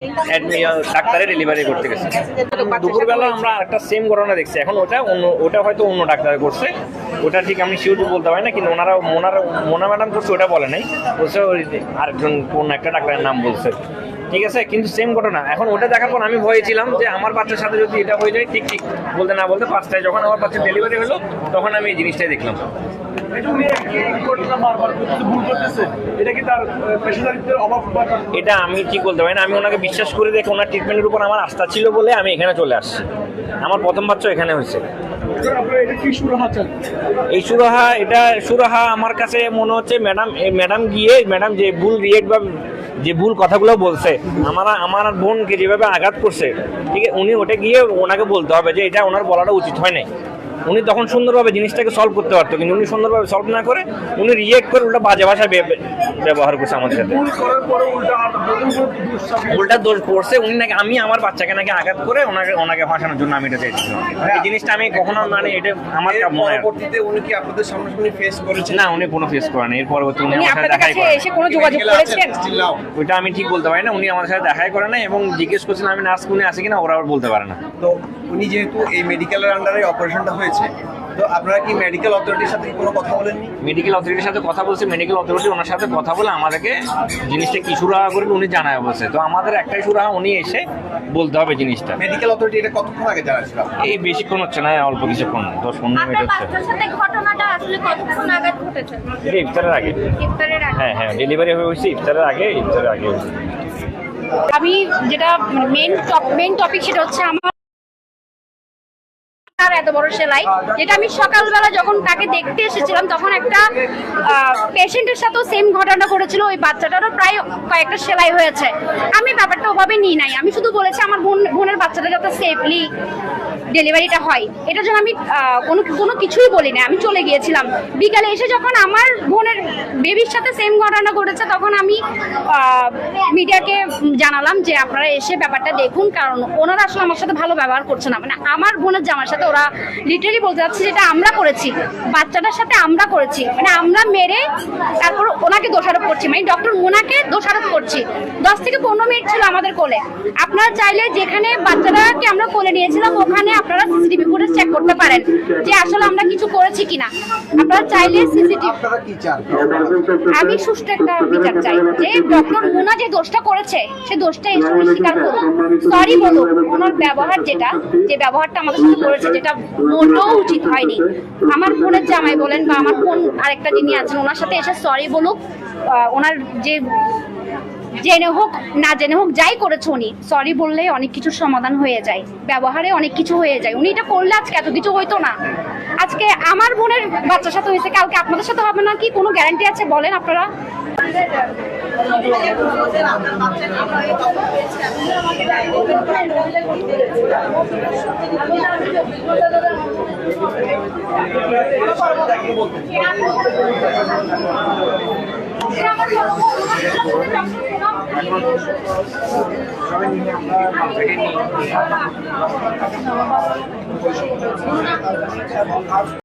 ডাক্তারে ডেলিভারি করতে গেছে। দুপুরবেলা আমরা একটা সেম ঘটনা দেখছি। এখন ওটা হয়তো অন্য ডাক্তারে করছে, ওটা ঠিক আমি শিওর বলতে পারি না, কিন্তু মোনা ম্যাডাম করছে ওটা বলে নাই, বলছে আরেকজন কোন একটা ডাক্তারের নাম বলছে, ঠিক আছে। কিন্তু সেম ঘটনা। এখন ওটা দেখার পর আমি ভয়ে ছিলাম যে আমার বাচ্চার সাথে যদি এটা হয়ে যায়, ঠিক বলতে না বলতে 5টায় যখন আমার বাচ্চার ডেলিভারি হলো তখন আমি এই জিনিসটাই দেখলাম। এটা আমি ঠিক বলতে পারি না। আমি ওনাকে বিশ্বাস করে দেখে ওনার ট্রিটমেন্টের উপর আমার আস্থা ছিল বলে আমি এখানে চলে আসছি। আমার প্রথম বাচ্চা এখানে হয়েছে। এই সুরাহা আমার কাছে মনে হচ্ছে ম্যাডাম যে ভুল রিয়েক্ট বা যে ভুল কথাগুলো বলছে, আমার বোনকে যেভাবে আঘাত করছে, ঠিক আছে, উনি ওটা গিয়ে ওনাকে বলতে হবে যে এটা ওনার বলাটা উচিত হয় নাই। উনি তখন সুন্দরভাবে জিনিসটাকে সলভ করতে পারতো, কিন্তু উনি সুন্দরভাবে সলভ না করে উনি রিয়েক্ট করে উল্টা বাজে ভাষায় ব্যবহার করছে আমাদের সাথে। উল্টা দোষ পড়ছে উনি নাকি আমি আমার বাচ্চাকে নাকি আঘাত করে ওনাকে ফাঁসানোর জন্য আমি এটা চাইছিলাম। এই জিনিসটা আমি কখনো মানে এটা আমার পরবর্তীতে উনি কি আপনাদের সামনাসামনি ফেস করেছেন? না, উনি কোনো ফেস করেন। এর পরবর্তী উনি আমার সাথে দেখাই করেন। এসে কোনো যোগাযোগ করেছেন? ওইটা আমি ঠিক বলতে পারি না। উনি আমার সাথে দেখাই করে না এবং জিজ্ঞেস করছেন আমি নার্স কোনে আছে কিনা, ওরা বলতে পারে না। তো উনি যেহেতু এই মেডিকেলের আন্ডারে অপারেশনটা হয়েছে, তো আপনারা কি মেডিকেল অথরিটির সাথে কোনো কথা বলেননি? মেডিকেল অথরিটির সাথে কথা বলছে। মেডিকেল অথরিটি ওনার সাথে কথা বলে আমাদেরকে জিনিসটা কি সুরাহা করবে উনি জানায় বলছে। তো আমাদের একটাই সুরাহা, উনি এসে বলতে হবে জিনিসটা। মেডিকেল অথরিটি এটা কতক্ষণ আগে জানাচ্ছিল? এই বেশিক্ষণ হচ্ছে না, অল্প কিছুক্ষণ, 10-15 মিনিট হচ্ছে। ঘটনাটা আসলে কতক্ষণ আগে ঘটেছে? এটা ইফতারের আগে। হ্যাঁ, ডেলিভারি হয়েছে ইফতারের আগে হয়েছে। আমি যেটা মেইন টপিক সেটা হচ্ছে আমার এত বড় সেলাই, যেটা আমি সকালবেলা যখন তাকে দেখতে এসেছিলাম তখন একটা পেশেন্টের সাথেও সেম ঘটনা ঘটেছিল। ওই বাচ্চাটারও প্রায় কয়েকটা সেলাই হয়েছে। আমি ব্যাপারটা ওভাবে নিই নাই। আমি শুধু বলেছি আমার বোনের বাচ্চাটা যাতে সেফলি ডেলিভারিটা হয়, এটার জন্য আমি কোনো কিছুই বলি না। আমি চলে গিয়েছিলাম। বিকালে এসে যখন আমার বোনের বেবির সাথে সেম ঘটনা ঘটেছে তখন আমি মিডিয়াকে জানালাম যে আপনারা এসে ব্যাপারটা দেখুন, কারণ ওনারা আসলে আমার সাথে ভালো ব্যবহার করছে না। মানে আমার বোনের জামার সাথে ওরা লিটারালি বলতে যাচ্ছে যেটা আমরা করেছি, বাচ্চাটার সাথে আমরা করেছি, মানে আমরা মেরে তারপর ওনাকে দোষারোপ করছি, মানে ডক্টর মোনাকে দোষারোপ করছি। 10 থেকে 15 মিনিট ছিল আমাদের কোলে। আপনারা চাইলে যেখানে বাচ্চাটাকে আমরা কোলে নিয়েছিলাম ওখানে আপনারা সিসিটিভি ফুটেজ চেক করতে পারেন যে আসলে আমরা কিছু করেছি কিনা। আপনারা চাইলে সিসিটিভি, আমি সুষ্ঠু একটা বিচার চাই যে ডক্টর মোনা যে দোষটা করেছে সে দোষটা এসে স্বীকার করুন, সরি বলুন। ওনার ব্যবহার যে ব্যবহারটা আমাদের সাথে করেছে যেটা মোটেও উচিত হয়নি। আমার বোনের জামাই বলেন বা আমার বোন আরেকটা যিনি আছেন ওনার সাথে এসে সরি বলুক। ওনার যে জেনে হোক না জেনে হোক যাই করেছে উনি সরি বললে অনেক কিছুর সমাধান হয়ে যায়, ব্যবহারে অনেক কিছু হয়ে যায়। উনি এটা করলে আজকে এত কিছু হইতো না। আজকে আমার বোনের বাচ্চার সাথে হয়েছে, কালকে আপনাদের সাথে হবে না কি কোনো গ্যারান্টি আছে বলেন আপনারা?